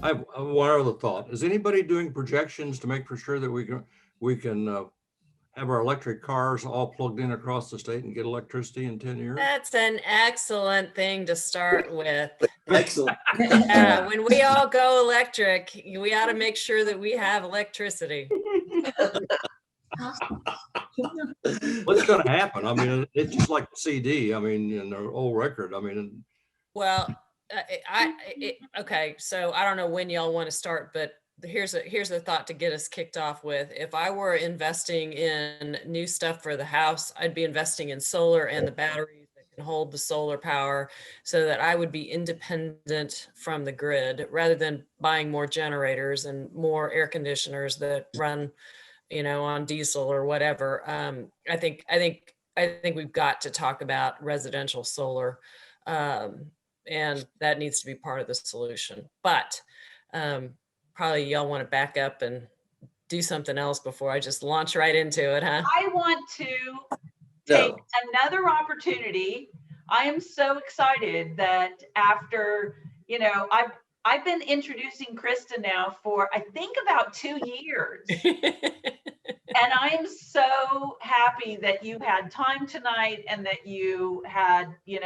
I have one other thought. Is anybody doing projections to make for sure that we can have our electric cars all plugged in across the state and get electricity in 10 years? That's an excellent thing to start with. Excellent. When we all go electric, we ought to make sure that we have electricity. What's going to happen? I mean, it's just like the CD. I mean, in the old record. I mean, Well, okay, so I don't know when y'all want to start, but here's a thought to get us kicked off with. If I were investing in new stuff for the house, I'd be investing in solar and the batteries that can hold the solar power so that I would be independent from the grid rather than buying more generators and more air conditioners that run, on diesel or whatever. I think we've got to talk about residential solar. And that needs to be part of the solution. But probably y'all want to back up and do something else before I just launch right into it, huh? I want to take another opportunity. I am so excited that after, I've been introducing Chrysta now for, I think, about 2 years. And I am so happy that you had time tonight and that you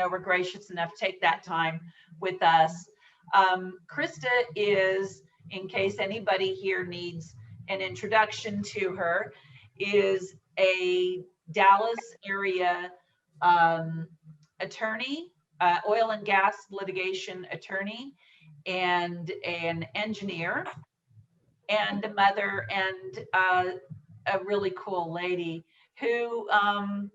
were gracious enough to take that time with us. Chrysta is, in case anybody here needs an introduction to her, is a Dallas area attorney, oil and gas litigation attorney, and an engineer, and a mother, and a really cool lady who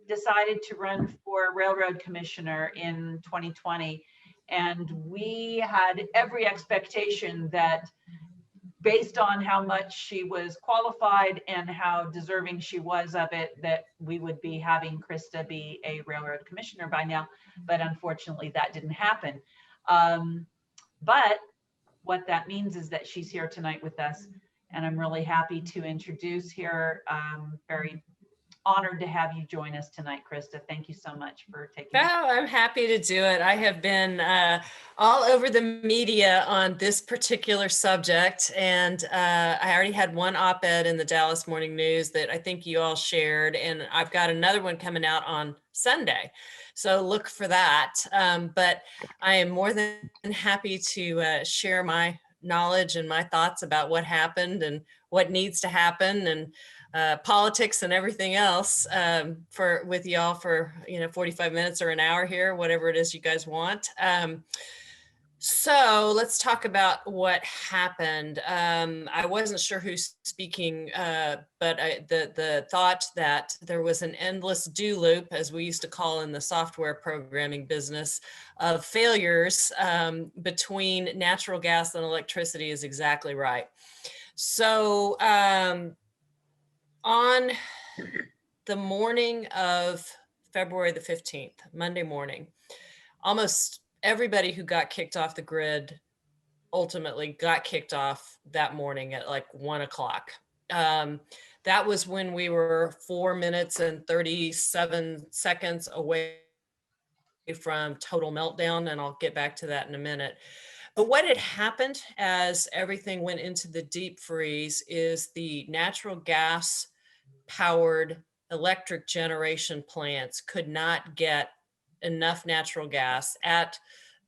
decided to run for railroad commissioner in 2020. And we had every expectation that, based on how much she was qualified and how deserving she was of it, that we would be having Chrysta be a railroad commissioner by now. But unfortunately, that didn't happen. But what that means is that she's here tonight with us. And I'm really happy to introduce her. Very honored to have you join us tonight, Chrysta. Thank you so much for taking. Oh, I'm happy to do it. I have been all over the media on this particular subject, and I already had one op-ed in the Dallas Morning News that I think you all shared, and I've got another one coming out on Sunday. So look for that. But I am more than happy to share my knowledge and my thoughts about what happened and what needs to happen, and politics and everything else with y'all for 45 minutes or an hour here, whatever it is you guys want. So let's talk about what happened. I wasn't sure who's speaking, but the thought that there was an endless do loop, as we used to call in the software programming business, of failures between natural gas and electricity is exactly right. So on the morning of February the 15th, Monday morning, almost everybody who got kicked off the grid ultimately got kicked off that morning at like 1 o'clock. That was when we were 4 minutes and 37 seconds away from total meltdown, and I'll get back to that in a minute. But what had happened as everything went into the deep freeze is the natural gas powered electric generation plants could not get enough natural gas at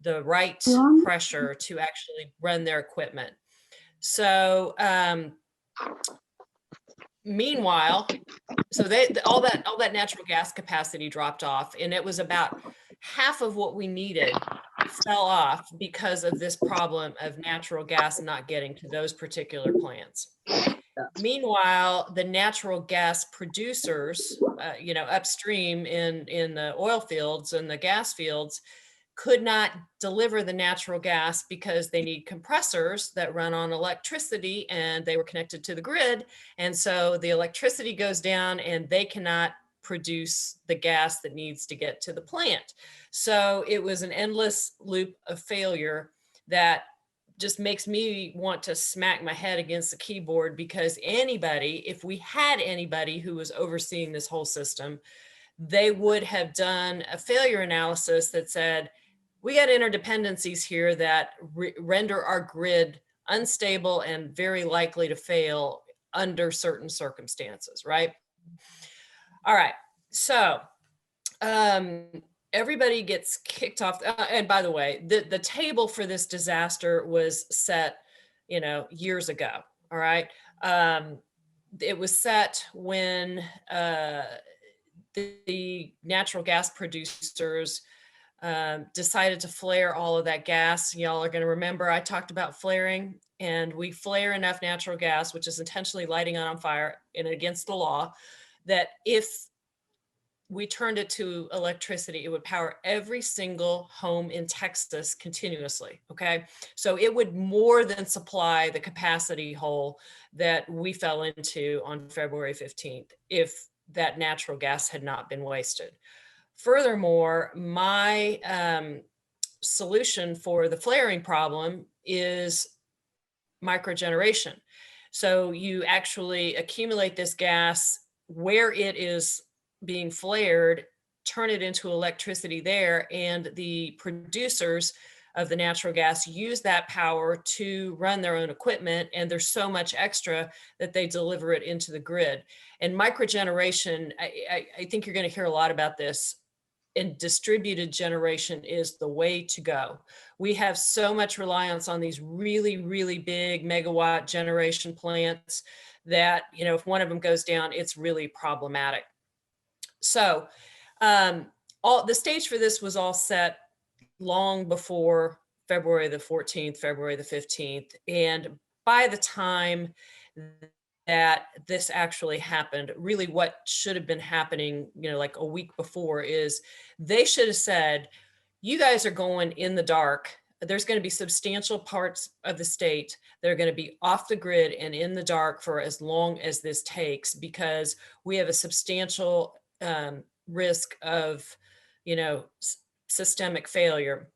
the right pressure to actually run their equipment. So meanwhile, so all that natural gas capacity dropped off, and it was about half of what we needed fell off because of this problem of natural gas not getting to those particular plants. Meanwhile, the natural gas producers, upstream in the oil fields and the gas fields, could not deliver the natural gas because they need compressors that run on electricity, and they were connected to the grid. And so the electricity goes down and they cannot produce the gas that needs to get to the plant. So it was an endless loop of failure that just makes me want to smack my head against the keyboard, because if we had anybody who was overseeing this whole system, they would have done a failure analysis that said, we got interdependencies here that render our grid unstable and very likely to fail under certain circumstances, right? All right, so everybody gets kicked off. And by the way, the table for this disaster was set, years ago. All right. It was set when the natural gas producers decided to flare all of that gas. Y'all are going to remember I talked about flaring, and we flare enough natural gas, which is intentionally lighting it on fire and against the law, that if we turned it to electricity, it would power every single home in Texas continuously. Okay. So it would more than supply the capacity hole that we fell into on February 15th if that natural gas had not been wasted. Furthermore, my solution for the flaring problem is microgeneration. So you actually accumulate this gas where it is being flared, turn it into electricity there, and the producers of the natural gas use that power to run their own equipment, and there's so much extra that they deliver it into the grid. And microgeneration, I think you're going to hear a lot about this, and distributed generation is the way to go. We have so much reliance on these really, really big megawatt generation plants that, if one of them goes down, it's really problematic. So all the stage for this was all set long before February the 14th, February the 15th. And by the time that this actually happened, really what should have been happening, like a week before, is they should have said, you guys are going in the dark. There's going to be substantial parts of the state that are going to be off the grid and in the dark for as long as this takes, because we have a substantial risk of, systemic failure.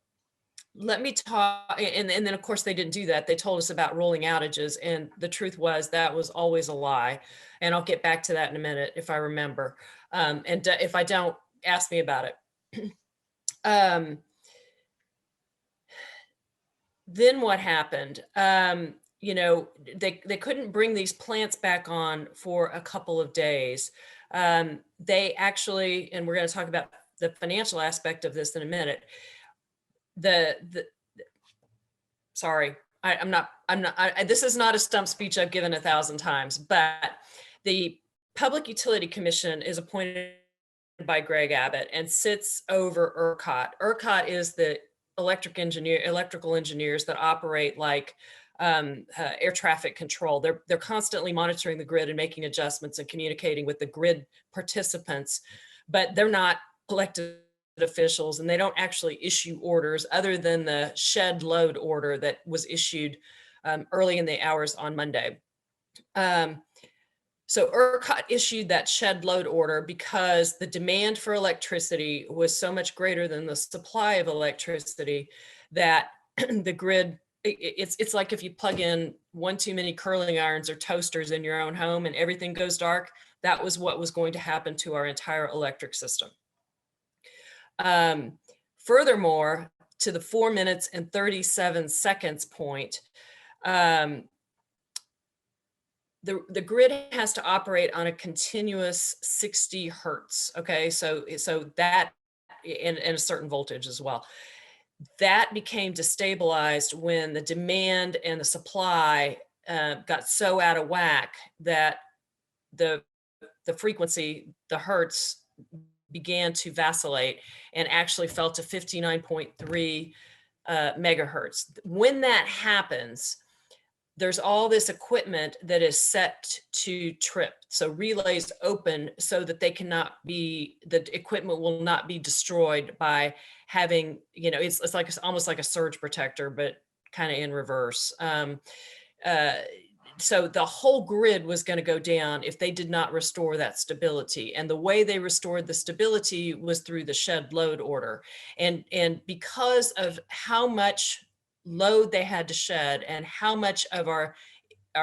Let me talk, and then of course they didn't do that. They told us about rolling outages, and the truth was that was always a lie. And I'll get back to that in a minute if I remember. And if I don't, ask me about it. Then what happened? They couldn't bring these plants back on for a couple of days. They actually, and we're going to talk about the financial aspect of this in a minute. Sorry, this is not a stump speech I've given 1,000 times, but the Public Utility Commission is appointed by Greg Abbott and sits over ERCOT. ERCOT is the electrical engineers that operate like air traffic control. They're constantly monitoring the grid and making adjustments and communicating with the grid participants, but they're not elected officials, and they don't actually issue orders other than the shed load order that was issued early in the hours on Monday. So ERCOT issued that shed load order because the demand for electricity was so much greater than the supply of electricity that the grid, it's like if you plug in one too many curling irons or toasters in your own home and everything goes dark. That was what was going to happen to our entire electric system. Furthermore, to the 4 minutes and 37 seconds point, the grid has to operate on a continuous 60 hertz. Okay, so that and a certain voltage as well. That became destabilized when the demand and the supply got so out of whack that the frequency, the hertz, began to vacillate and actually fell to 59.3 megahertz. When that happens, there's all this equipment that is set to trip. So relays open so that they cannot be, the equipment will not be destroyed by having, it's like almost like a surge protector, but kind of in reverse. So the whole grid was going to go down if they did not restore that stability. And the way they restored the stability was through the shed load order. And because of how much load they had to shed and how much of our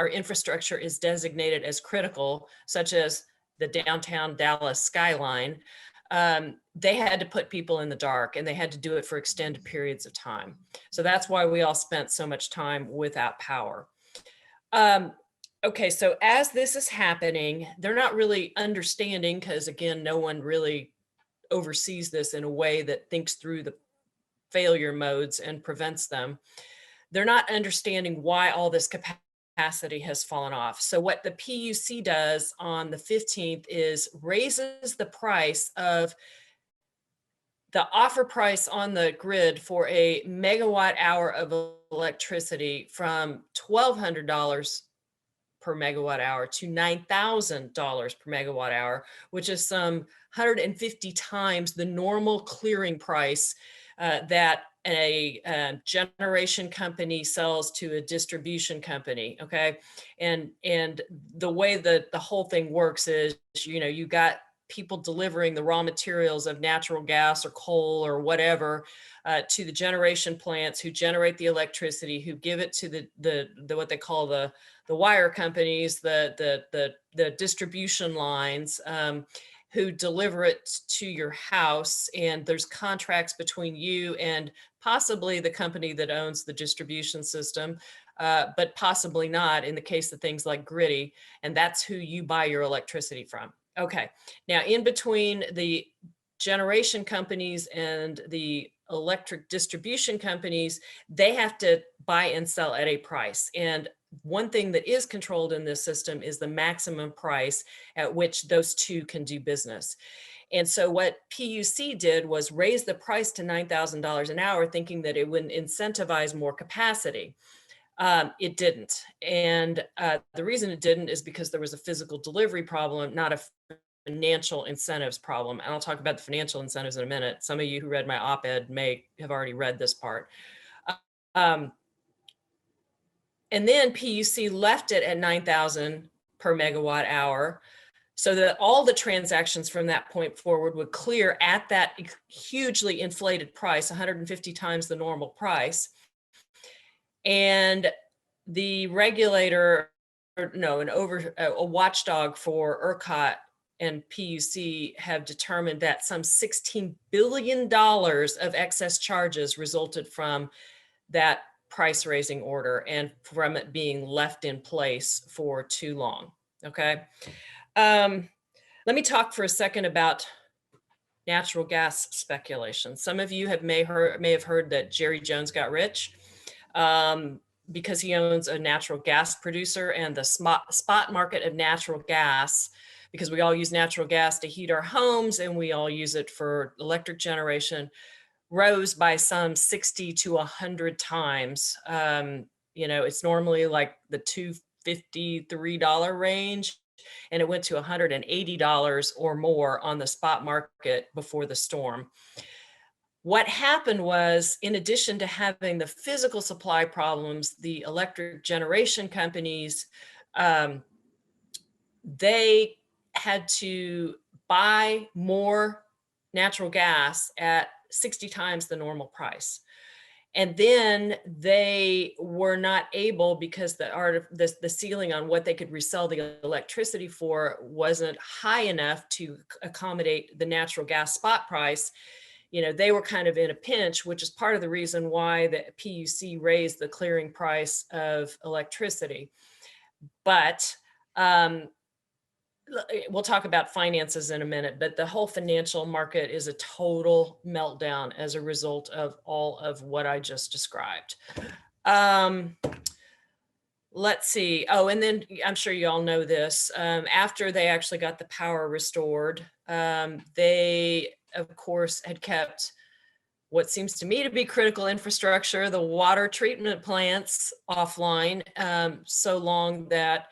infrastructure is designated as critical, such as the downtown Dallas skyline, they had to put people in the dark, and they had to do it for extended periods of time. So that's why we all spent so much time without power. Okay, so as this is happening, they're not really understanding, because again, no one really oversees this in a way that thinks through the failure modes and prevents them. They're not understanding why all this capacity has fallen off. So what the PUC does on the 15th is raises the price of the offer price on the grid for a megawatt hour of electricity from $1,200 per megawatt hour to $9,000 per megawatt hour, which is some 150 times the normal clearing price that a generation company sells to a distribution company. Okay, and the way that the whole thing works is, you got people delivering the raw materials of natural gas or coal or whatever to the generation plants who generate the electricity, who give it to the what they call the wire companies, the distribution lines, who deliver it to your house. And there's contracts between you and possibly the company that owns the distribution system, but possibly not in the case of things like Griddy. And that's who you buy your electricity from. Okay, now in between the generation companies and the electric distribution companies, they have to buy and sell at a price. And one thing that is controlled in this system is the maximum price at which those two can do business. And so what PUC did was raise the price to $9,000 an hour, thinking that it would incentivize more capacity. It didn't. And the reason it didn't is because there was a physical delivery problem, not a financial incentives problem. And I'll talk about the financial incentives in a minute. Some of you who read my op-ed may have already read this part. And then PUC left it at 9,000 per megawatt hour, so that all the transactions from that point forward would clear at that hugely inflated price, 150 times the normal price. And the regulator, a watchdog for ERCOT and PUC have determined that some $16 billion of excess charges resulted from that price raising order and from it being left in place for too long. Okay. Let me talk for a second about natural gas speculation. Some of you may have heard that Jerry Jones got rich because he owns a natural gas producer, and the spot market of natural gas, because we all use natural gas to heat our homes and we all use it for electric generation, rose by some 60 to 100 times. It's normally like the $253 range, and it went to $180 or more on the spot market before the storm. What happened was, in addition to having the physical supply problems, the electric generation companies, they had to buy more natural gas at 60 times the normal price. And then they were not able, because the ceiling on what they could resell the electricity for wasn't high enough to accommodate the natural gas spot price. They were kind of in a pinch, which is part of the reason why the PUC raised the clearing price of electricity. But we'll talk about finances in a minute, but the whole financial market is a total meltdown as a result of all of what I just described. Let's see. Oh, and then I'm sure you all know this. After they actually got the power restored, they, of course, had kept what seems to me to be critical infrastructure, the water treatment plants, offline so long that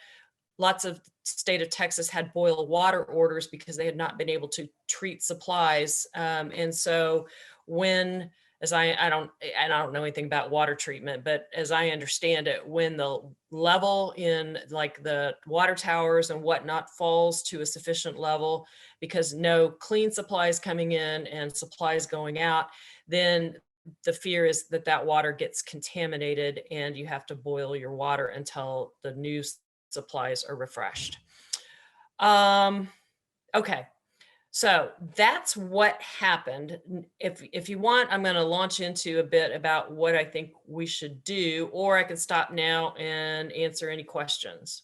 lots of state of Texas had boil water orders because they had not been able to treat supplies. And so when, I don't know anything about water treatment, but as I understand it, when the level in like the water towers and whatnot falls to a sufficient level, because no clean supplies coming in and supplies going out, then the fear is that that water gets contaminated and you have to boil your water until the new supplies are refreshed. Okay, So that's what happened. If you want, I'm going to launch into a bit about what I think we should do, or I can stop now and answer any questions.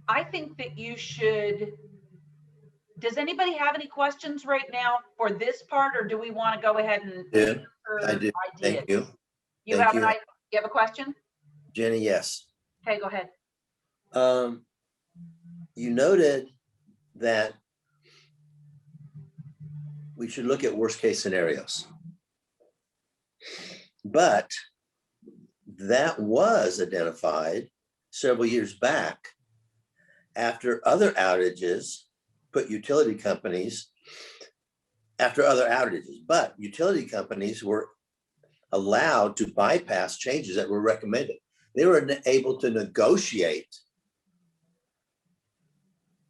I think that you should, does anybody have any questions right now for this part, or do we want to go ahead and Yeah, answer I do. Thank ideas? you. You Thank have you. you have a question? Jenny, yes. Okay, go ahead. You noted that we should look at worst case scenarios. But that was identified several years back after other outages put utility companies after other outages, but utility companies were allowed to bypass changes that were recommended. They were able to negotiate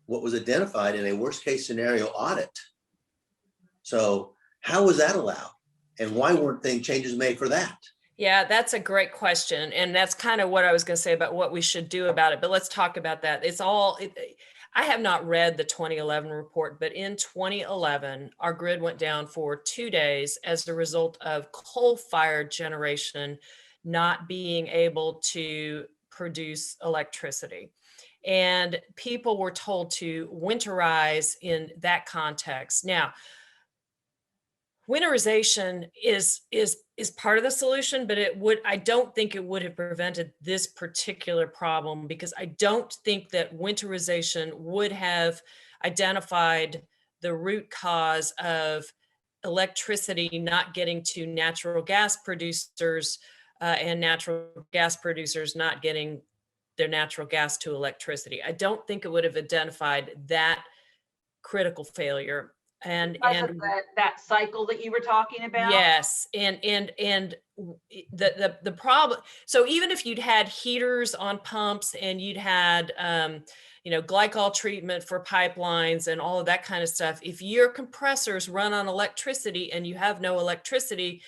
what was identified in a worst case scenario audit. So how was that allowed? And why weren't changes made for that? Yeah, that's a great question. And that's kind of what I was going to say about what we should do about it. But let's talk about that. I have not read the 2011 report, but in 2011, our grid went down for 2 days as a result of coal-fired generation not being able to produce electricity. And people were told to winterize in that context. Now, winterization is part of the solution, but I don't think it would have prevented this particular problem, because I don't think that winterization would have identified the root cause of electricity not getting to natural gas producers and natural gas producers not getting their natural gas to electricity. I don't think it would have identified that critical failure. And that cycle that you were talking about. yes, and the problem. So even if you'd had heaters on pumps and you'd had glycol treatment for pipelines and all of that kind of stuff, if your compressors run on electricity and you have no electricity,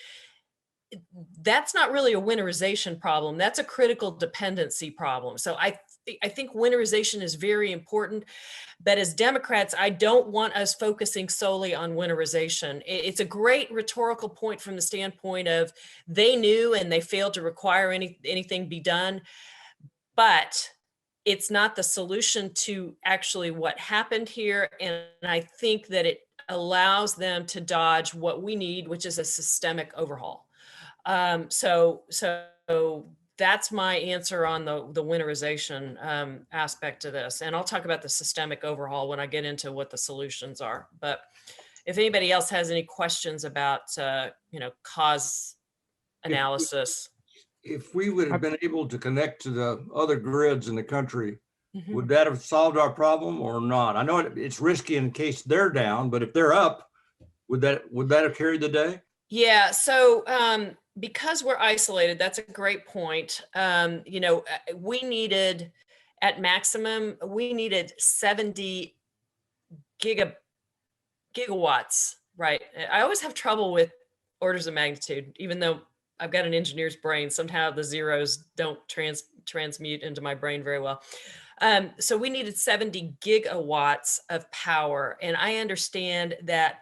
that's not really a winterization problem. That's a critical dependency problem. So I think winterization is very important. But as Democrats, I don't want us focusing solely on winterization. It's a great rhetorical point from the standpoint of they knew and they failed to require anything be done. But it's not the solution to actually what happened here. And I think that it allows them to dodge what we need, which is a systemic overhaul. So that's my answer on the winterization aspect of this. And I'll talk about the systemic overhaul when I get into what the solutions are. But if anybody else has any questions about, cause analysis. If we would have been able to connect to the other grids in the country, Mhm. would that have solved our problem or not? I know it's risky in case they're down, but if they're up, would that have carried the day? Yeah. So because we're isolated, that's a great point. We needed, at maximum, we needed 70 gigawatts, right? I always have trouble with orders of magnitude, even though I've got an engineer's brain. Somehow the zeros don't transmute into my brain very well. So we needed 70 gigawatts of power. And I understand that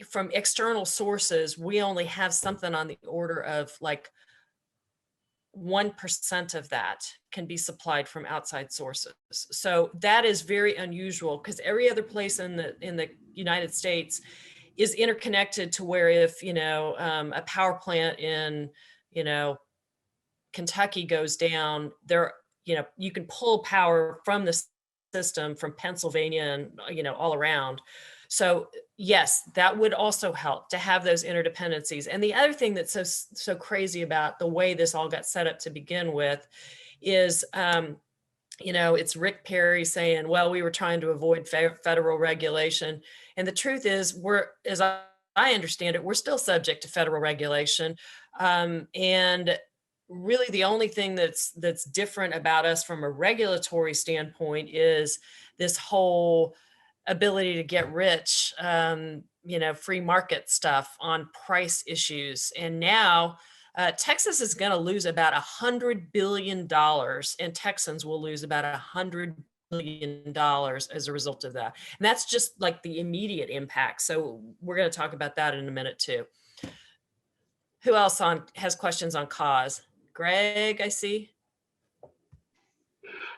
from external sources, we only have something on the order of like 1% of that can be supplied from outside sources. So that is very unusual, because every other place in the United States is interconnected to where if, a power plant in, Kentucky goes down, you can pull power from the system from Pennsylvania and, all around. So yes, that would also help to have those interdependencies. And the other thing that's so crazy about the way this all got set up to begin with is, it's Rick Perry saying, well, we were trying to avoid federal regulation. And the truth is, as I understand it, we're still subject to federal regulation. And really the only thing that's different about us from a regulatory standpoint is this whole ability to get rich, free market stuff on price issues. And now Texas is going to lose about $100 billion, and Texans will lose about $100 billion as a result of that. And that's just like the immediate impact. So we're going to talk about that in a minute too. Who else has questions on cause? Greg, I see.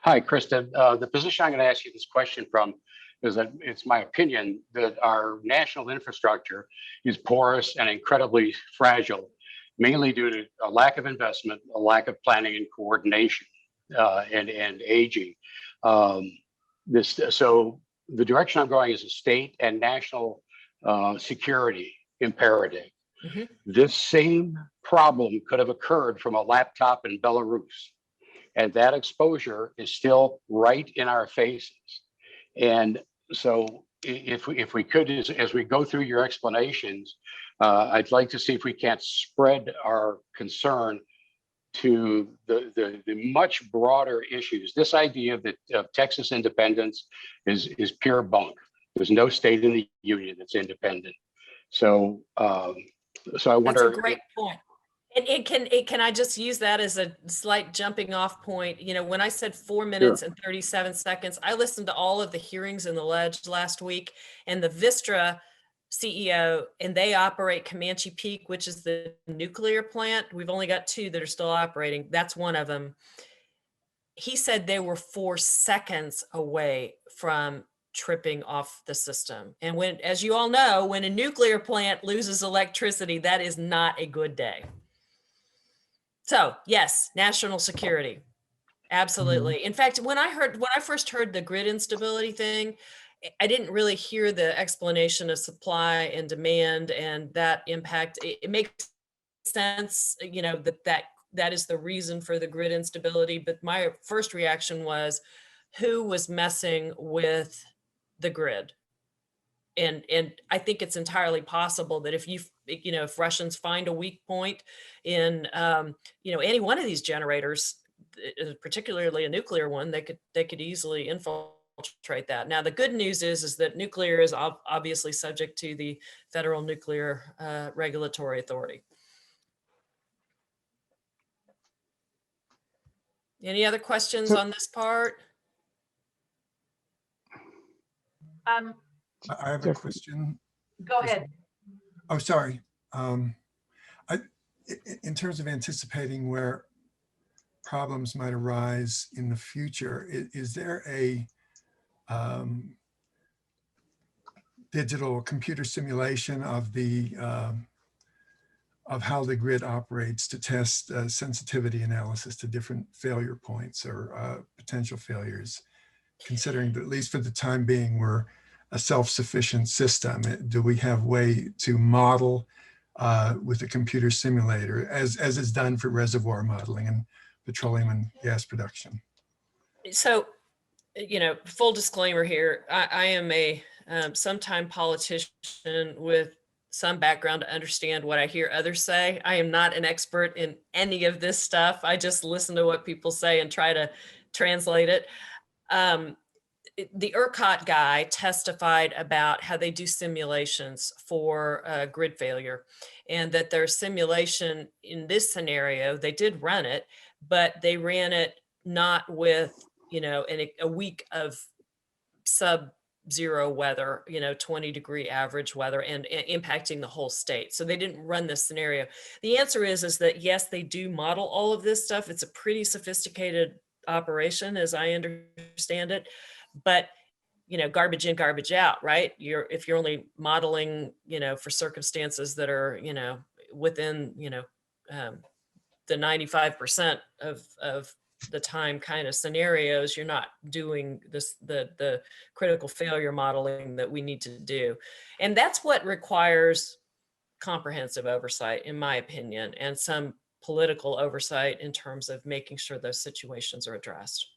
Hi, Chrysta. The position I'm going to ask you this question from is that it's my opinion that our national infrastructure is porous and incredibly fragile, mainly due to a lack of investment, a lack of planning and coordination, and aging. So the direction I'm going is a state and national security imperative. Mhm. This same problem could have occurred from a laptop in Belarus. And that exposure is still right in our faces. And so if we could, as we go through your explanations, I'd like to see if we can't spread our concern to the much broader issues. This idea of Texas independence is pure bunk. There's no state in the union that's independent. So, so I wonder. That's a great point. And can I just use that as a slight jumping off point? You know, when I said 4 minutes and 37 seconds, I listened to all of the hearings in the ledge last week, and the Vistra CEO, and they operate Comanche Peak, which is the nuclear plant. We've only got 2 that are still operating. That's one of them. He said they were 4 seconds away from tripping off the system. And when, as you all know, when a nuclear plant loses electricity, that is not a good day. So yes, national security. Absolutely. In fact, when I first heard the grid instability thing, I didn't really hear the explanation of supply and demand and that impact. It makes sense, you know, that is the reason for the grid instability. But my first reaction was, who was messing with the grid? And I think it's entirely possible that if Russians find a weak point in, any one of these generators, particularly a nuclear one, they could easily infiltrate that. Now, the good news is that nuclear is obviously subject to the Federal Nuclear Regulatory Authority. Any other questions on this part? I have a question. Go ahead. Oh, sorry. In terms of anticipating where problems might arise in the future, is there a digital computer simulation of how the grid operates to test sensitivity analysis to different failure points or potential failures, considering that at least for the time being we're a self-sufficient system? Do we have way to model with a computer simulator as is done for reservoir modeling and petroleum and gas production? So, full disclaimer here, I am a sometime politician with some background to understand what I hear others say. I am not an expert in any of this stuff. I just listen to what people say and try to translate it. The ERCOT guy testified about how they do simulations for grid failure, and that their simulation in this scenario, they did run it, but they ran it not with, a week of sub-zero weather, 20-degree average weather and impacting the whole state. So they didn't run this scenario. The answer is that yes, they do model all of this stuff. It's a pretty sophisticated operation, as I understand it. But, garbage in, garbage out, right? If you're only modeling, for circumstances that are, within, the 95% of the time kind of scenarios, you're not doing the critical failure modeling that we need to do. And that's what requires comprehensive oversight, in my opinion, and some political oversight in terms of making sure those situations are addressed.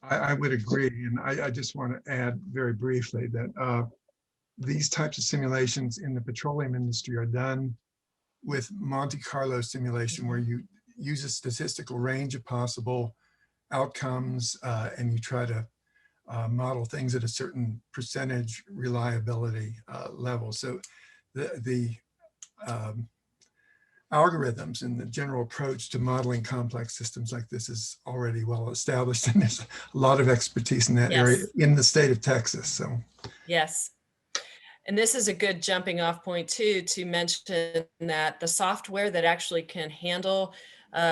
I would agree. And I just want to add very briefly that these types of simulations in the petroleum industry are done with Monte Carlo simulation, where you use a statistical range of possible outcomes and you try to model things at a certain percentage reliability level. So the algorithms and the general approach to modeling complex systems like this is already well established. And there's a lot of expertise in that area Yes. in the state of Texas. So Yes. And this is a good jumping off point too, to mention that the software that actually can handle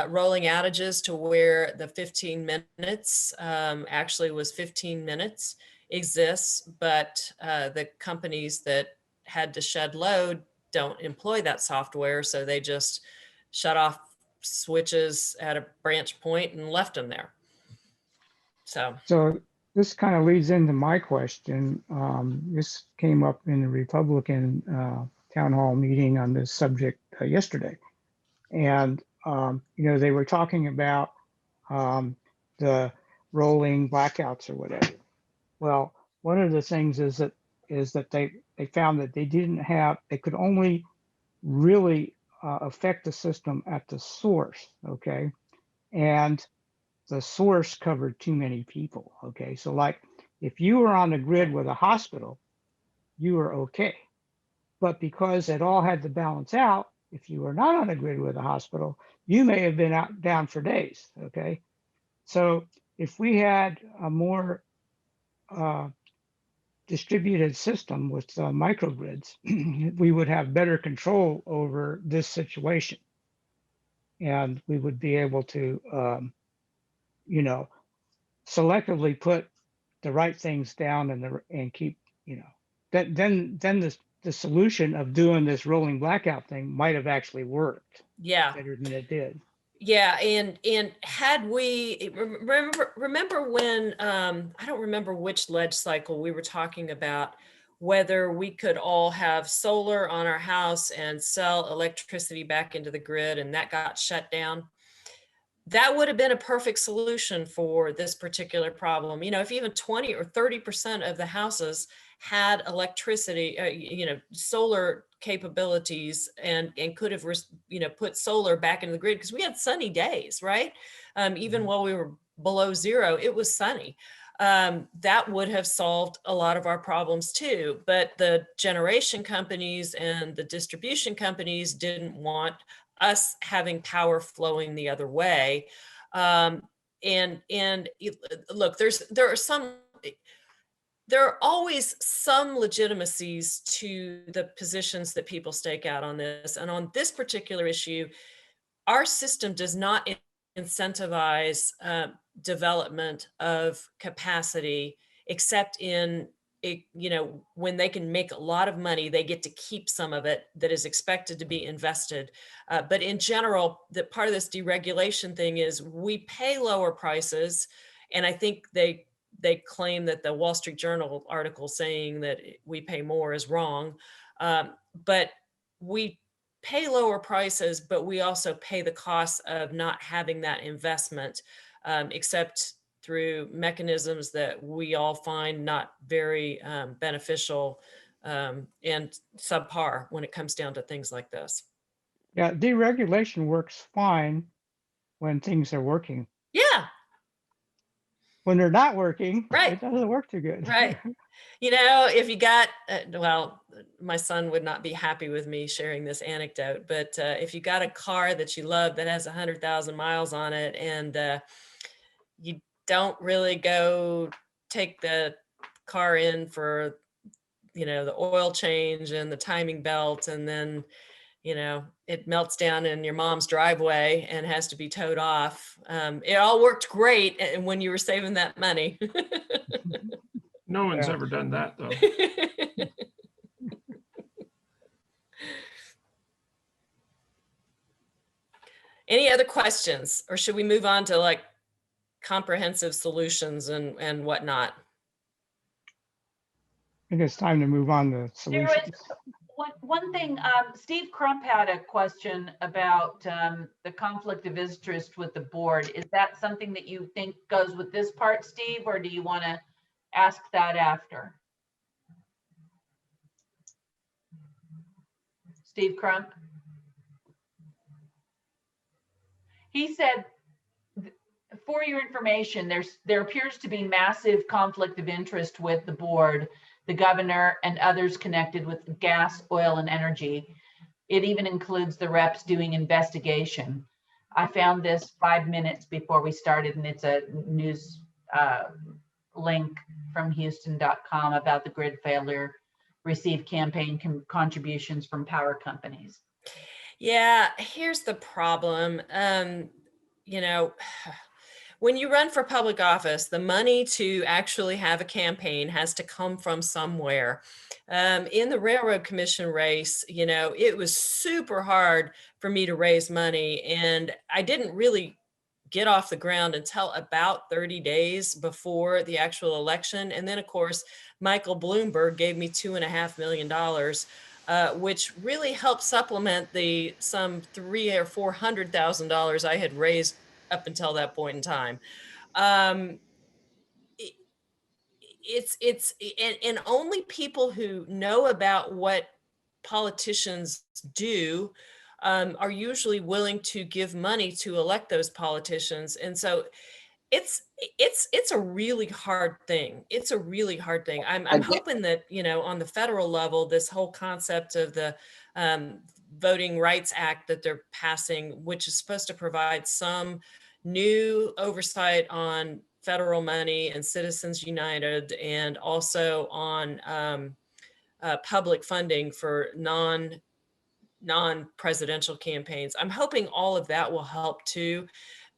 rolling outages to where the 15 minutes actually was 15 minutes exists, but the companies that had to shed load don't employ that software. So they just shut off switches at a branch point and left them there. So this kind of leads into my question. This came up in the Republican town hall meeting on this subject yesterday. And, they were talking about the rolling blackouts or whatever. Well, one of the things is that they found that they could only really affect the system at the source, okay? And the source covered too many people, okay? So like if you were on the grid with a hospital, you were okay. But because it all had to balance out, if you were not on a grid with a hospital, you may have been down for days, okay? So if we had a more distributed system with microgrids, we would have better control over this situation. And we would be able to, selectively put the right things down and keep, then the solution of doing this rolling blackout thing might have actually worked. Yeah. Better than it did. Yeah, and had we remember when I don't remember which ledge cycle we were talking about whether we could all have solar on our house and sell electricity back into the grid, and that got shut down. That would have been a perfect solution for this particular problem. If even 20 or 30% of the houses had electricity, solar capabilities and could have, put solar back into the grid, because we had sunny days, right? Even while we were below zero, it was sunny. That would have solved a lot of our problems too. But the generation companies and the distribution companies didn't want us having power flowing the other way. And look, there are always some legitimacies to the positions that people stake out on this. And on this particular issue, our system does not incentivize development of capacity, except in when they can make a lot of money, they get to keep some of it that is expected to be invested. But in general, the part of this deregulation thing is we pay lower prices. And I think they claim that the Wall Street Journal article saying that we pay more is wrong. But we pay lower prices, but we also pay the cost of not having that investment, except through mechanisms that we all find not very beneficial and subpar when it comes down to things like this. Yeah, deregulation works fine when things are working. Yeah. When they're not working, right. It doesn't work too good. Right. If you got, well, my son would not be happy with me sharing this anecdote, but if you got a car that you love that has 100,000 miles on it and you don't really go take the car in for, the oil change and the timing belt, and then, it melts down in your mom's driveway and has to be towed off. It all worked great when you were saving that money. No one's ever done that though. Any other questions, or should we move on to like comprehensive solutions and whatnot? I think it's time to move on to solutions. One thing, Steve Crump had a question about the conflict of interest with the board. Is that something that you think goes with this part, Steve, or do you want to ask that after? Steve Crump? He said, for your information, there appears to be massive conflict of interest with the board, the governor, and others connected with gas, oil, and energy. It even includes the reps doing investigation. I found this 5 minutes before we started, and it's a news link from Houston.com about the grid failure, receive campaign contributions from power companies. Yeah, here's the problem. You know, when you run for public office, the money to actually have a campaign has to come from somewhere. In the Railroad Commission race, you know, it was super hard for me to raise money, and I didn't really get off the ground until about 30 days before the actual election. And then, of course, Michael Bloomberg gave me $2.5 million, which really helped supplement the some $300,000 or $400,000 I had raised up until that point in time. Um, it, and only people who know about what politicians do are usually willing to give money to elect those politicians. And so it's a really hard thing. It's a really hard thing. I'm hoping that, you know, on the federal level, this whole concept of the Voting Rights Act that they're passing, which is supposed to provide some new oversight on federal money and Citizens United, and also on public funding for non-presidential campaigns. I'm hoping all of that will help too,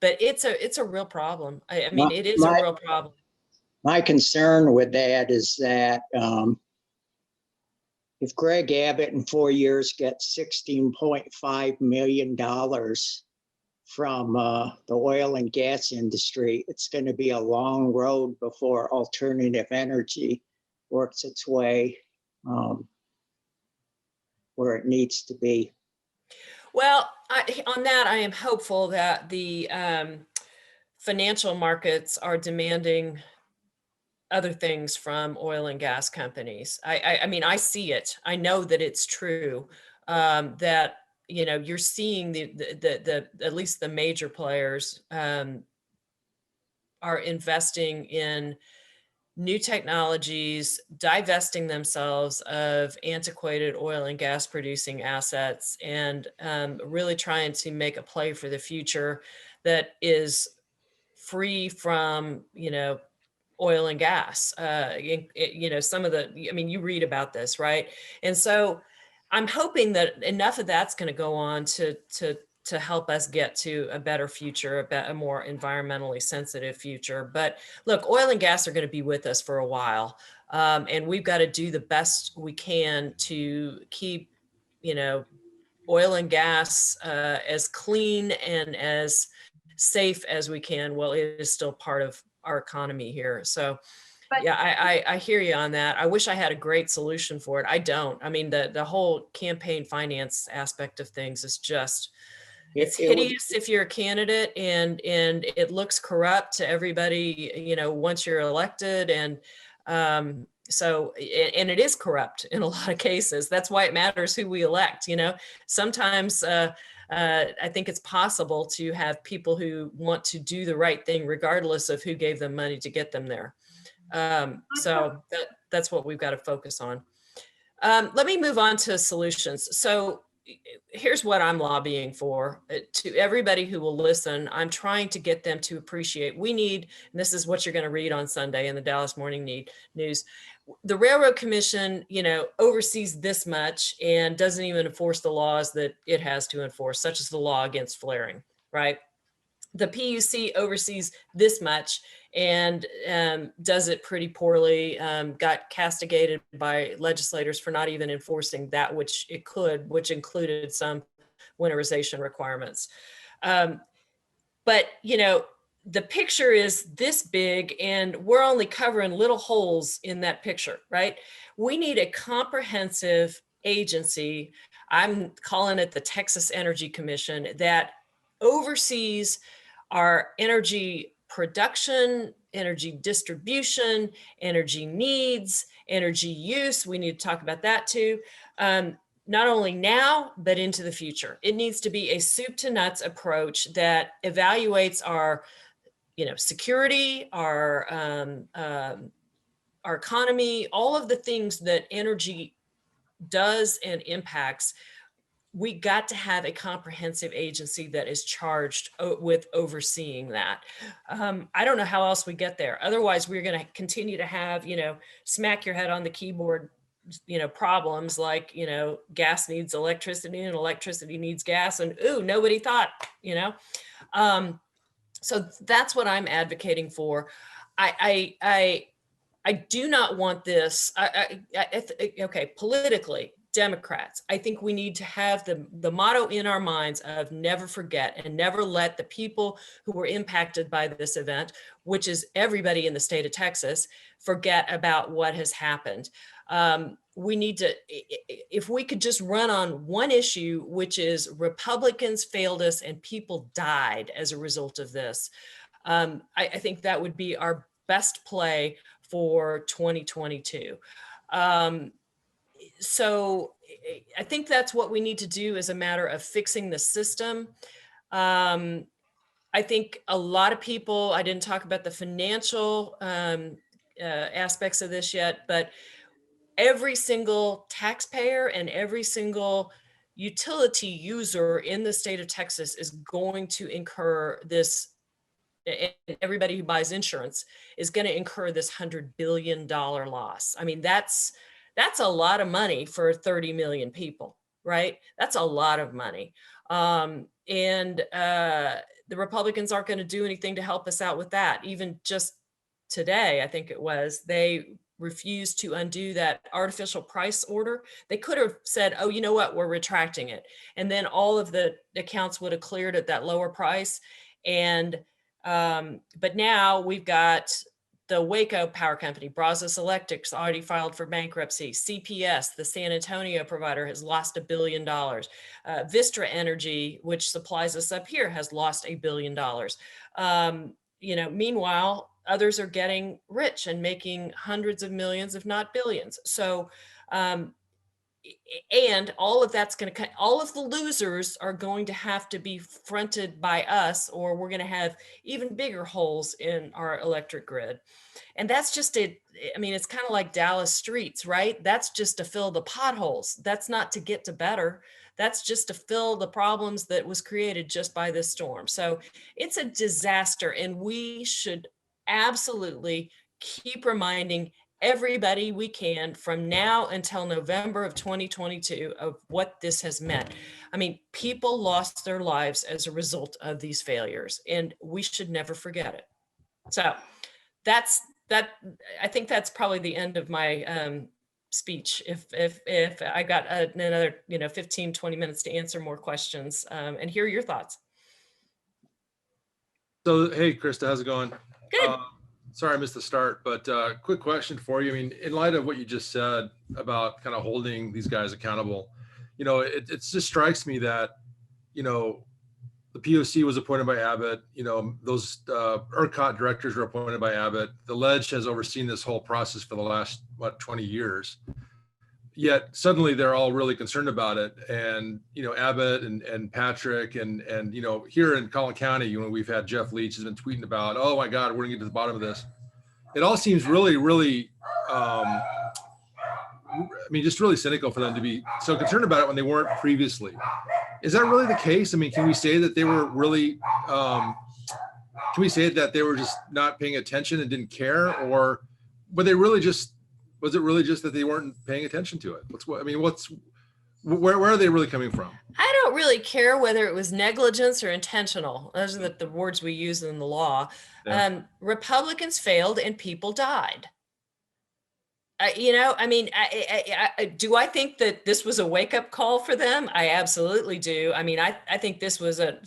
but it's a real problem. I mean, it is a real problem. My concern with that is that if Greg Abbott in 4 years gets $16.5 million from the oil and gas industry, it's going to be a long road before alternative energy works its way where it needs to be. Well, on that, I am hopeful that the financial markets are demanding other things from oil and gas companies. I mean, I see it. I know that it's true, that, you know, you're seeing the at least the major players are investing in new technologies, divesting themselves of antiquated oil and gas producing assets, and really trying to make a play for the future that is free from, you know, oil and gas. You know, some of the, I mean, you read about this, right? And so I'm hoping that enough of that's going to go on to help us get to a better future, a more environmentally sensitive future. But look, oil and gas are going to be with us for a while. And we've got to do the best we can to keep, you know, oil and gas as clean and as safe as we can. Well, it is still part of our economy here. So yeah, I hear you on that. I wish I had a great solution for it. I don't. I mean, the whole campaign finance aspect of things is just, it's hideous if you're a candidate, and it looks corrupt to everybody, you know, once you're elected. And so, and it is corrupt in a lot of cases. That's why it matters who we elect. You know, sometimes I think it's possible to have people who want to do the right thing regardless of who gave them money to get them there. So that's what we've got to focus on. Let me move on to solutions. So here's what I'm lobbying for. To everybody who will listen, I'm trying to get them to appreciate, we need, and this is what you're going to read on Sunday in the Dallas Morning News, the Railroad Commission, you know, oversees this much and doesn't even enforce the laws that it has to enforce, such as the law against flaring, right? The PUC oversees this much and does it pretty poorly, got castigated by legislators for not even enforcing that which it could, which included some winterization requirements. But, you know, the picture is this big and we're only covering little holes in that picture, right? We need a comprehensive agency, I'm calling it the Texas Energy Commission, that oversees our energy production, energy distribution, energy needs, energy use. We need to talk about that too. Not only now, but into the future. It needs to be a soup to nuts approach that evaluates our, you know, security, our economy, all of the things that energy does and impacts we got to have a comprehensive agency that is charged with overseeing that. I don't know how else we get there. Otherwise, we're going to continue to have, smack your head on the keyboard, problems like, gas needs electricity and electricity needs gas, and ooh, nobody thought, so that's what I'm advocating for. I do not want this. Okay, politically, Democrats, I think we need to have the motto in our minds of never forget and never let the people who were impacted by this event, which is everybody in the state of Texas, forget about what has happened. We need to, if we could just run on one issue, which is Republicans failed us and people died as a result of this. I think that would be our best play for 2022. So I think that's what we need to do as a matter of fixing the system. I think a lot of people, I didn't talk about the financial aspects of this yet, but every single taxpayer and every single utility user in the state of Texas is going to incur this. And everybody who buys insurance is going to incur this $100 billion loss. I mean, that's a lot of money for 30 million people, right? That's a lot of money. And the Republicans aren't going to do anything to help us out with that. Even just today, I think it was, they refused to undo that artificial price order. They could have said, oh, you know what, we're retracting it. And then all of the accounts would have cleared at that lower price. And but now we've got the Waco Power Company, Brazos Electric's already filed for bankruptcy. CPS, the San Antonio provider, has lost $1 billion. Vistra Energy, which supplies us up here, has lost $1 billion. Meanwhile, others are getting rich and making hundreds of millions, if not billions. So, and all of that's going to, all of the losers are going to have to be fronted by us, or we're going to have even bigger holes in our electric grid. And that's just it's kind of like Dallas streets, right? That's just to fill the potholes. That's not to get to better. That's just to fill the problems that was created just by this storm. So it's a disaster, and we should absolutely keep reminding everybody we can from now until November of 2022 of what this has meant. I mean, people lost their lives as a result of these failures, and we should never forget it. So that's that. I think that's probably the end of my speech. If I got another 15, 20 minutes to answer more questions and hear your thoughts. So, hey, Chrysta, how's it going? Good. Sorry I missed the start, but quick question for you. I mean, in light of what you just said about kind of holding these guys accountable, it just strikes me that, the POC was appointed by Abbott, those ERCOT directors were appointed by Abbott. The Ledge has overseen this whole process for the last, 20 years. Yet suddenly they're all really concerned about it. And, Abbott and Patrick and here in Collin County, we've had Jeff Leach has been tweeting about, oh my God, we're gonna get to the bottom of this. It all seems really, really, just really cynical for them to be so concerned about it when they weren't previously. Is that really the case? I mean, can we say that they were really, can we say that they were just not paying attention and didn't care, or were they really just, was it really just that they weren't paying attention to it? Where are they really coming from? I don't really care whether it was negligence or intentional. Those are the words we use in the law. Yeah. Republicans failed and people died. Do I think that this was a wake-up call for them? I absolutely do. I mean, I think this was an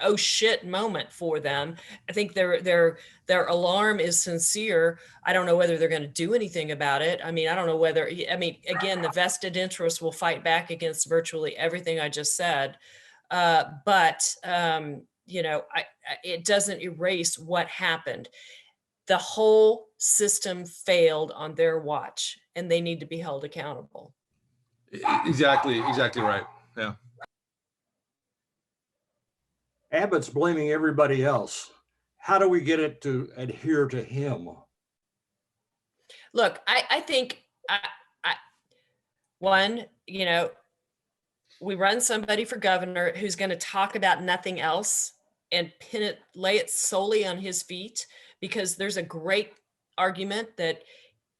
oh shit moment for them. I think their alarm is sincere. I don't know whether they're going to do anything about it. I mean, I don't know whether, again, the vested interests will fight back against virtually everything I just said. But it doesn't erase what happened. The whole system failed on their watch, and they need to be held accountable. Exactly right. Yeah. Abbott's blaming everybody else. How do we get it to adhere to him? Look, I think one, we run somebody for governor who's going to talk about nothing else and lay it solely on his feet, because there's a great argument that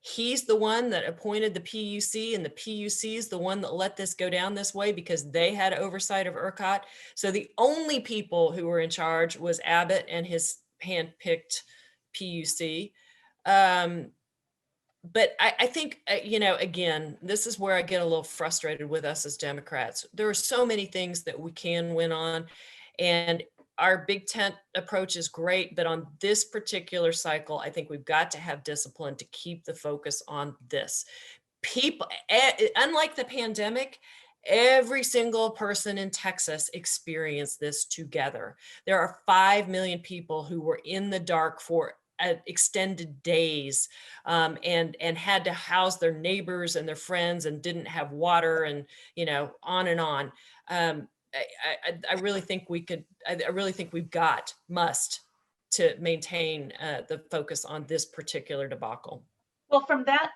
he's the one that appointed the PUC, and the PUC is the one that let this go down this way because they had oversight of ERCOT. So the only people who were in charge was Abbott and his handpicked PUC. But I think, again, this is where I get a little frustrated with us as Democrats. There are so many things that we can win on, and our big tent approach is great, but on this particular cycle, I think we've got to have discipline to keep the focus on this. People, unlike the pandemic, every single person in Texas experienced this together. There are 5 million people who were in the dark for extended days, and had to house their neighbors and their friends and didn't have water, and on and on. I really think we could. I really think must to maintain the focus on this particular debacle. Well, from that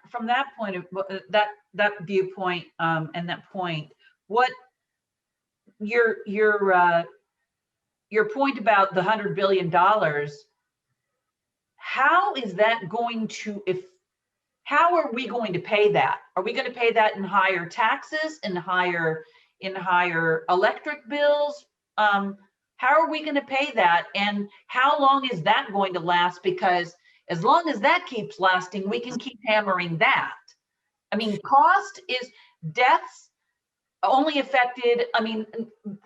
point of that viewpoint, and that point, what your point about the $100 billion, how is that going to, how are we going to pay that? Are we going to pay that in higher taxes, in higher electric bills? How are we going to pay that? And how long is that going to last? Because as long as that keeps lasting, we can keep hammering that. I mean, cost is deaths only affected,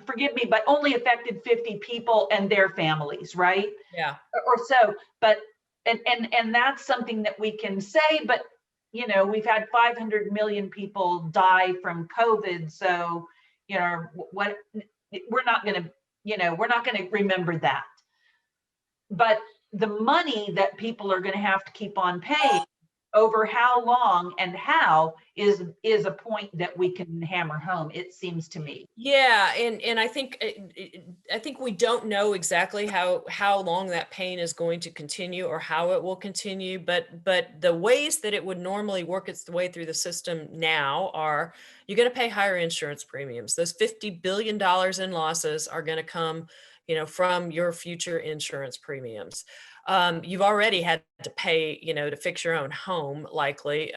forgive me, but only affected 50 people and their families, right? Yeah. Or so, but, and that's something that we can say, but we've had 500 million people die from COVID. So, what, we're not going to remember that. But the money that people are going to have to keep on paying over how long and how is a point that we can hammer home, it seems to me. Yeah, and I think we don't know exactly how long that pain is going to continue or how it will continue, but the ways that it would normally work its way through the system now are, you're going to pay higher insurance premiums. Those $50 billion in losses are going to come, from your future insurance premiums. You've already had to pay, to fix your own home, likely,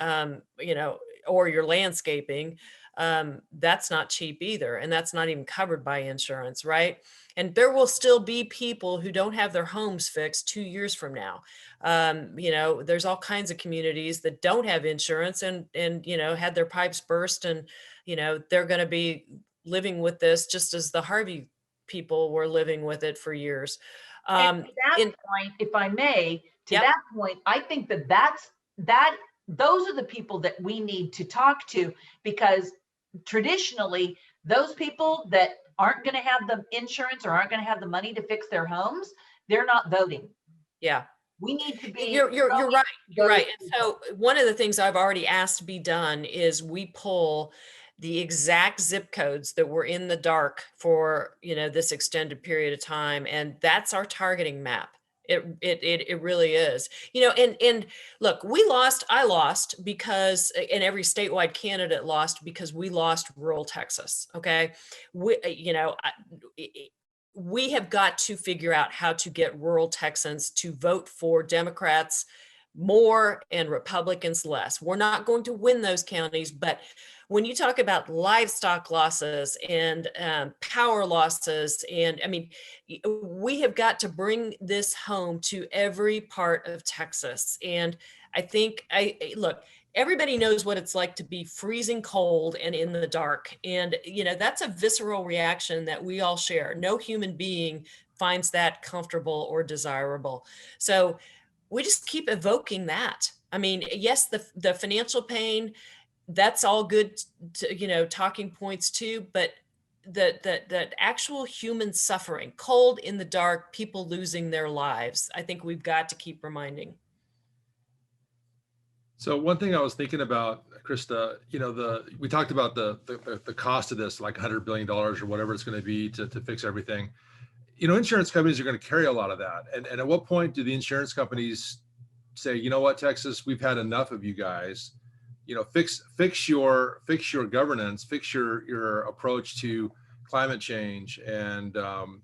or your landscaping. That's not cheap either. And that's not even covered by insurance, right? And there will still be people who don't have their homes fixed 2 years from now. There's all kinds of communities that don't have insurance and had their pipes burst, and, they're going to be living with this just as the Harvey people were living with it for years. And to that point, if I may, Yep. that point, I think those are the people that we need to talk to, because traditionally, those people that aren't going to have the insurance or aren't going to have the money to fix their homes, they're not voting. Yeah. We need to be. You're right. You're right. And so one of the things I've already asked to be done is we pull the exact zip codes that were in the dark for, this extended period of time. And that's our targeting map. It really is, and look, I lost because, and every statewide candidate lost because we lost rural Texas. Okay. We have got to figure out how to get rural Texans to vote for Democrats more and Republicans less. We're not going to win those counties, but when you talk about livestock losses and power losses, and we have got to bring this home to every part of Texas. And I think, look, everybody knows what it's like to be freezing cold and in the dark. And, that's a visceral reaction that we all share. No human being finds that comfortable or desirable. So we just keep evoking that. Yes, the financial pain, that's all good, talking points too, but the actual human suffering, cold in the dark, people losing their lives, I think we've got to keep reminding. So one thing I was thinking about, Chrysta, we talked about the cost of this, like $100 billion or whatever it's going to be to fix everything. Insurance companies are going to carry a lot of that. And at what point do the insurance companies say, you know what, Texas, we've had enough of you guys. fix your governance, fix your approach to climate change and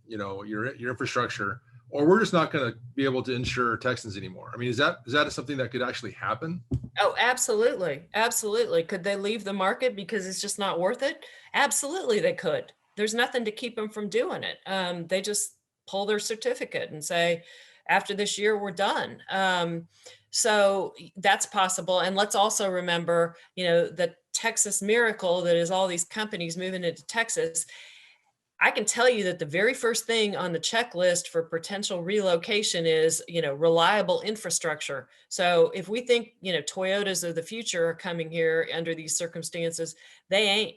your infrastructure, or we're just not going to be able to insure Texans anymore. I mean, is that something that could actually happen? Oh, absolutely. Absolutely. Could they leave the market because it's just not worth it? Absolutely, they could. There's nothing to keep them from doing it. They just pull their certificate and say, after this year, we're done. So that's possible. And let's also remember, the Texas miracle that is all these companies moving into Texas. I can tell you that the very first thing on the checklist for potential relocation is, reliable infrastructure. So if we think, Toyotas of the future are coming here under these circumstances, they ain't.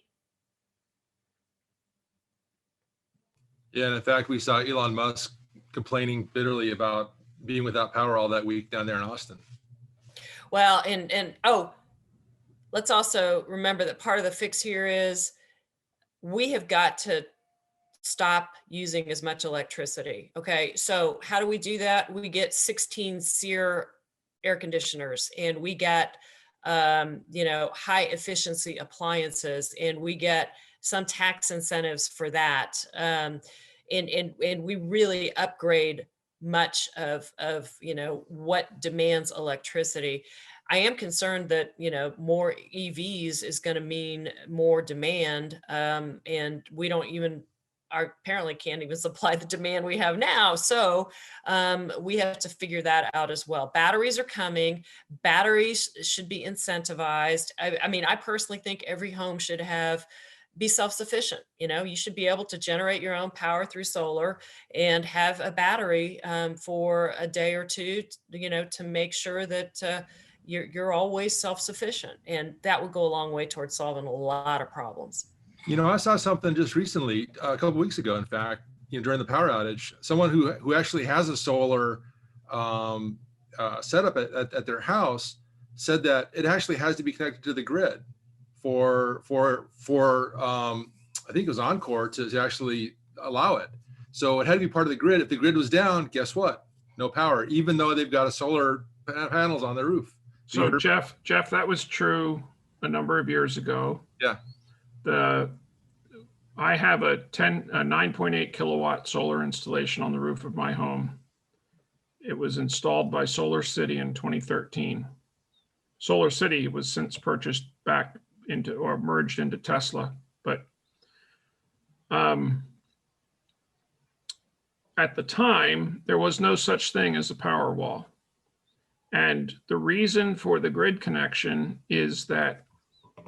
Yeah, and in fact, we saw Elon Musk complaining bitterly about being without power all that week down there in Austin. Well, let's also remember that part of the fix here is we have got to stop using as much electricity. Okay, so how do we do that? We get 16 SEER air conditioners, and we get high efficiency appliances, and we get some tax incentives for that. And we really upgrade much of what demands electricity. I am concerned that more EVs is going to mean more demand, and we don't even apparently can't even supply the demand we have now. So we have to figure that out as well. Batteries are coming. Batteries should be incentivized. I mean, I personally think every home should be self-sufficient. You should be able to generate your own power through solar and have a battery for a day or two, to make sure that you're always self-sufficient. And that would go a long way towards solving a lot of problems. I saw something just recently, a couple of weeks ago, in fact, during the power outage, someone who actually has a solar setup at their house said that it actually has to be connected to the grid for I think it was Encore to actually allow it. So it had to be part of the grid. If the grid was down, guess what? No power, even though they've got a solar panels on their roof. So Jeff, that was true a number of years ago. Yeah. I have a 9.8 kilowatt solar installation on the roof of my home. It was installed by Solar City in 2013. Solar City was since purchased back into or merged into Tesla, but at the time, there was no such thing as a power wall. And the reason for the grid connection is that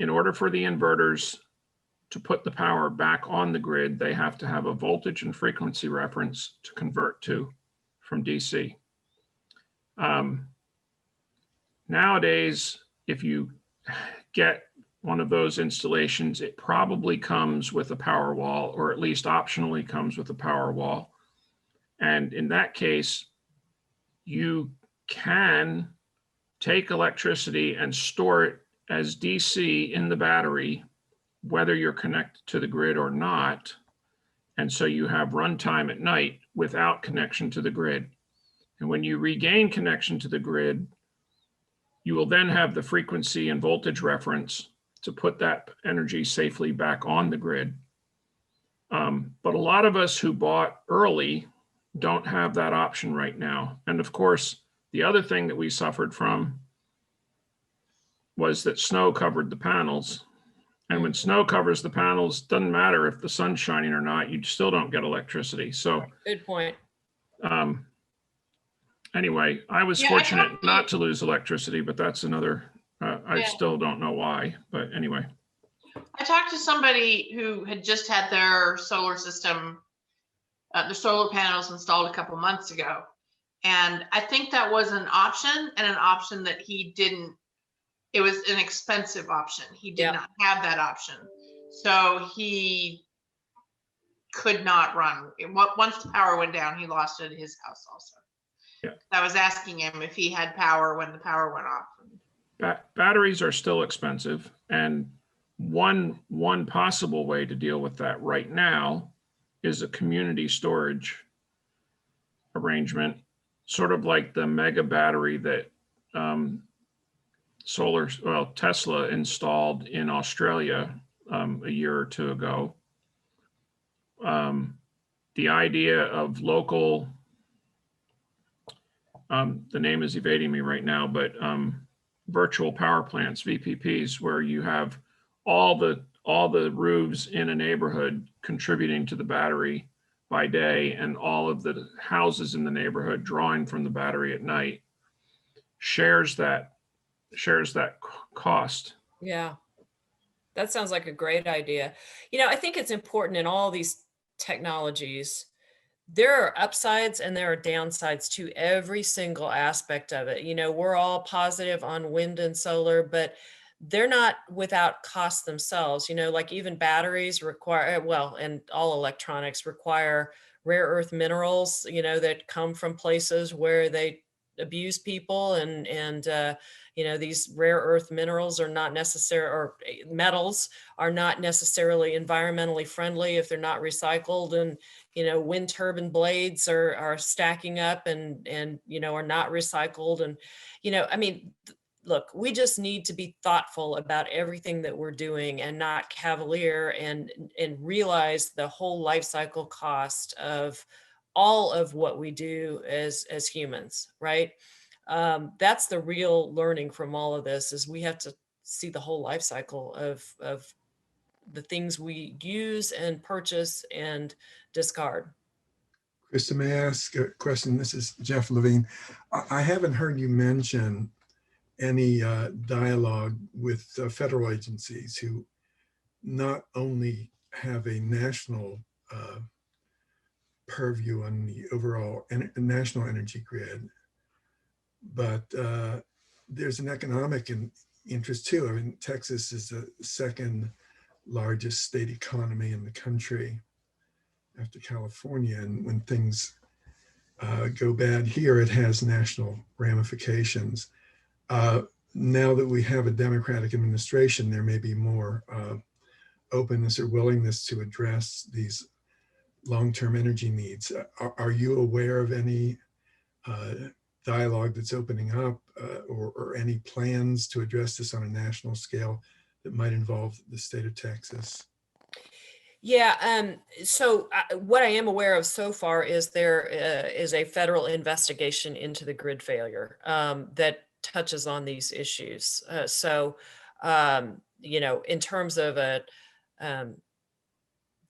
in order for the inverters to put the power back on the grid, they have to have a voltage and frequency reference to convert to from DC. Nowadays, if you get one of those installations, it probably comes with a power wall, or at least optionally comes with a power wall. And in that case, you can take electricity and store it as DC in the battery, whether you're connected to the grid or not. And so you have runtime at night without connection to the grid. And when you regain connection to the grid, you will then have the frequency and voltage reference to put that energy safely back on the grid. But a lot of us who bought early don't have that option right now. And of course, the other thing that we suffered from was that snow covered the panels. And when snow covers the panels, doesn't matter if the sun's shining or not, you still don't get electricity. So good point. Anyway, I was fortunate not to lose electricity, but that's another, I still don't know why, but anyway. I talked to somebody who had just had their solar system, the solar panels installed a couple months ago. And I think that was an option, and an option that he didn't, it was an expensive option. He did not have that option. So he could not run. Once the power went down, he lost it at his house also. Yeah. I was asking him if he had power when the power went off. Batteries are still expensive. And one possible way to deal with that right now is a community storage arrangement, sort of like the mega battery that Tesla installed in Australia a year or two ago. The idea of local, the name is evading me right now, but virtual power plants, VPPs, where you have all the roofs in a neighborhood contributing to the battery by day, and all of the houses in the neighborhood drawing from the battery at night, shares that cost. Yeah, that sounds like a great idea. You know, I think it's important in all these technologies, there are upsides and there are downsides to every single aspect of it. You know, we're all positive on wind and solar, but they're not without cost themselves. You know, like even batteries require, well, and all electronics require rare earth minerals, you know, that come from places where they abuse people, and you know, these rare earth minerals are not necessary, or metals are not necessarily environmentally friendly if they're not recycled. And you know, wind turbine blades are stacking up and you know, are not recycled. And you know, I mean, look, we just need to be thoughtful about everything that we're doing and not cavalier, and realize the whole life cycle cost of all of what we do as humans, right? That's the real learning from all of this, is we have to see the whole life cycle of the things we use and purchase and discard. Chrysta, may I ask a question? This is Jeff Levine. I haven't heard you mention any dialogue with federal agencies who not only have a national purview on the overall national energy grid, but there's an economic interest too. I mean, Texas is the second largest state economy in the country after California. And when things go bad here, it has national ramifications. Now that we have a Democratic administration, there may be more openness or willingness to address these long-term energy needs. Are you aware of any dialogue that's opening up or any plans to address this on a national scale that might involve the state of Texas? Yeah, so what I am aware of so far is there is a federal investigation into the grid failure that touches on these issues. You know, in terms of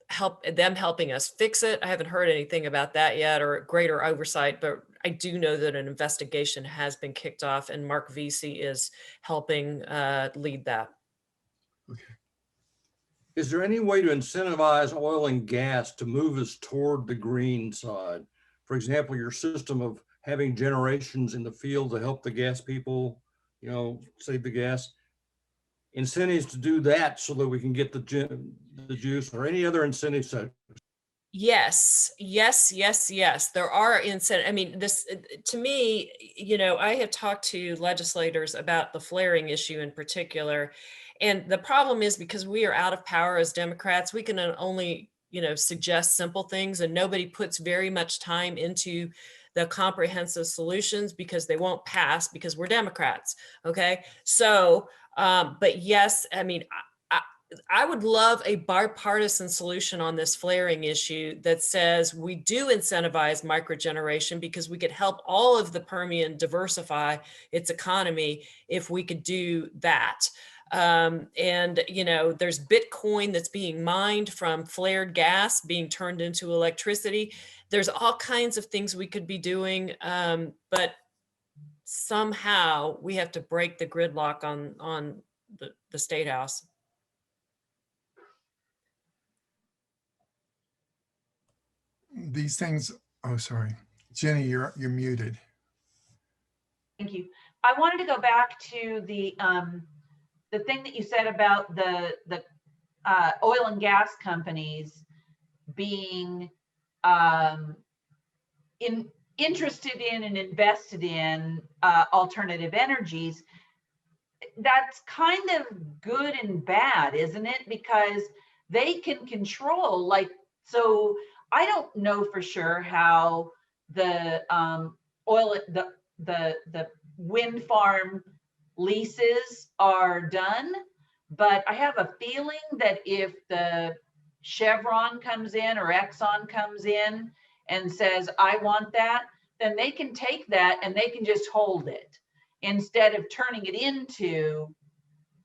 helping us fix it, I haven't heard anything about that yet, or greater oversight, but I do know that an investigation has been kicked off, and Mark Vesey is helping lead that. Okay. Is there any way to incentivize oil and gas to move us toward the green side? For example, your system of having generations in the field to help the gas people, you know, save the gas. Incentives to do that so that we can get the juice, or any other incentives. Yes. There are incentives. I mean, this, to me, you know, I have talked to legislators about the flaring issue in particular. And the problem is, because we are out of power as Democrats, we can only, you know, suggest simple things, and nobody puts very much time into the comprehensive solutions because they won't pass because we're Democrats. Okay. So, but yes, I mean, I would love a bipartisan solution on this flaring issue that says we do incentivize microgeneration, because we could help all of the Permian diversify its economy if we could do that. And, you know, there's Bitcoin that's being mined from flared gas being turned into electricity. There's all kinds of things we could be doing, but somehow we have to break the gridlock on the State House. These things, oh, sorry. Jenny, you're muted. Thank you. I wanted to go back to the thing that you said about the oil and gas companies being interested in and invested in alternative energies. That's kind of good and bad, isn't it? Because they can control, like, so I don't know for sure how the wind farm leases are done. But I have a feeling that if the Chevron comes in or Exxon comes in and says, I want that, then they can take that and they can just hold it instead of turning it into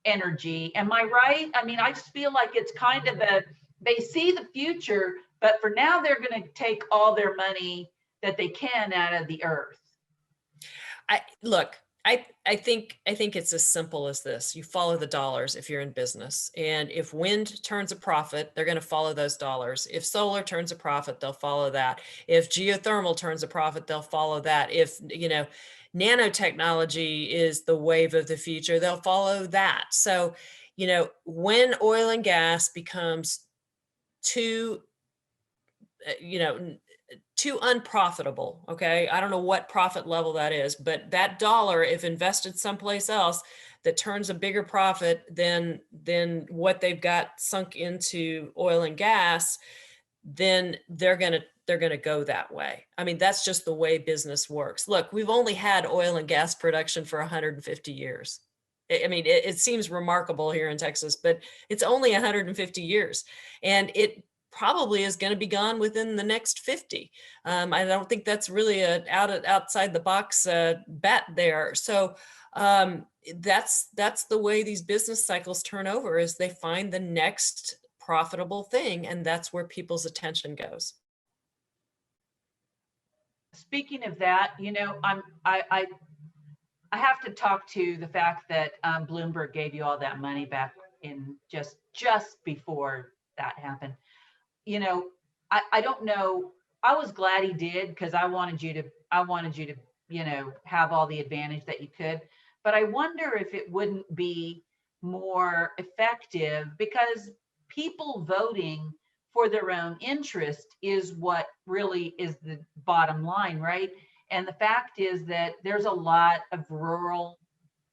energy. Am I right? I mean, I just feel like it's kind of they see the future, but for now they're going to take all their money that they can out of the earth. I think it's as simple as this. You follow the dollars if you're in business. And if wind turns a profit, they're going to follow those dollars. If solar turns a profit, they'll follow that. If geothermal turns a profit, they'll follow that. If, nanotechnology is the wave of the future, they'll follow that. So, when oil and gas becomes too unprofitable. Okay. I don't know what profit level that is, but that dollar, if invested someplace else that turns a bigger profit than what they've got sunk into oil and gas, then they're going to go that way. I mean, that's just the way business works. Look, we've only had oil and gas production for 150 years. I mean, it seems remarkable here in Texas, but it's only 150 years. And it probably is going to be gone within the next 50. I don't think that's really a outside the box bet there. So that's the way these business cycles turn over, is they find the next profitable thing, and that's where people's attention goes. Speaking of that, I have to talk to the fact that Bloomberg gave you all that money back in just before that happened. I don't know. I was glad he did, because I wanted you to, have all the advantage that you could. But I wonder if it wouldn't be more effective, because people voting for their own interest is what really is the bottom line, right? And the fact is that there's a lot of rural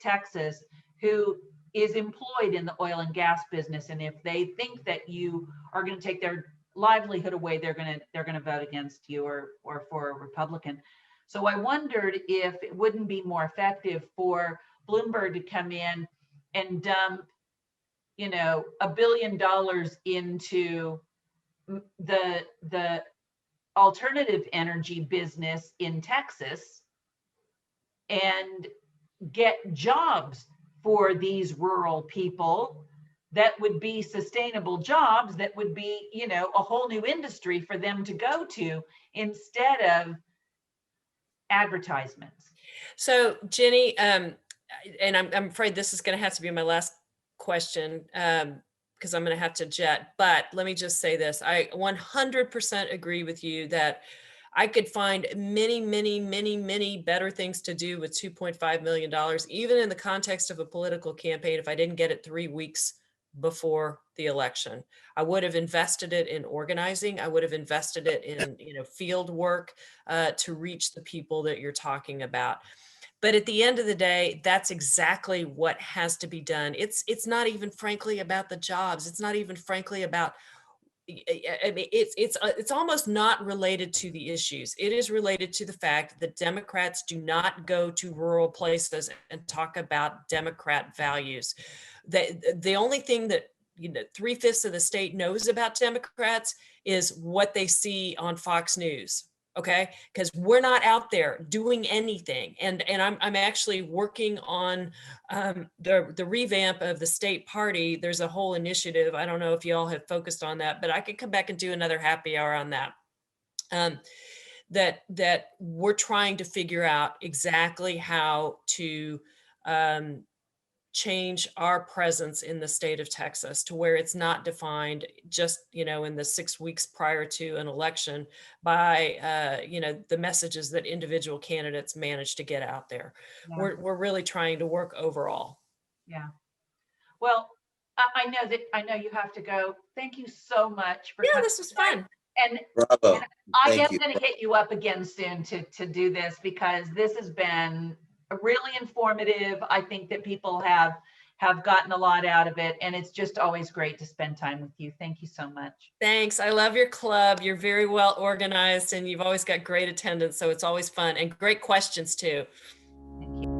Texas who is employed in the oil and gas business. And if they think that you are going to take their livelihood away, they're going to vote against you or for a Republican. So I wondered if it wouldn't be more effective for Bloomberg to come in and dump, $1 billion into the alternative energy business in Texas and get jobs for these rural people that would be sustainable jobs, that would be, a whole new industry for them to go to instead of advertisements. So Jenny, and I'm afraid this is going to have to be my last question, because I'm going to have to jet, but let me just say this. I 100% agree with you that I could find many, many, many, many better things to do with $2.5 million, even in the context of a political campaign, if I didn't get it 3 weeks before the election. I would have invested it in organizing. I would have invested it in, field work to reach the people that you're talking about. But at the end of the day, that's exactly what has to be done. It's not even frankly about the jobs. It's not even frankly about, I mean, it's almost not related to the issues. It is related to the fact that Democrats do not go to rural places and talk about Democrat values. The only thing that 3/5 of the state knows about Democrats is what they see on Fox News. Okay, because we're not out there doing anything, and I'm actually working on the revamp of the state party. There's a whole initiative. I don't know if y'all have focused on that, but I could come back and do another happy hour on that. That we're trying to figure out exactly how to change our presence in the state of Texas to where it's not defined just, in the 6 weeks prior to an election by, the messages that individual candidates manage to get out there. Yeah. We're really trying to work overall. Yeah. Well, I know you have to go. Thank you so much for Yeah, coming this was fun. And Bravo. I Thank am you. going to hit you up again soon to do this, because this has been really informative. I think that people have gotten a lot out of it, and it's just always great to spend time with you. Thank you so much. Thanks. I love your club. You're very well organized, and you've always got great attendance. So it's always fun and great questions too. Thank you.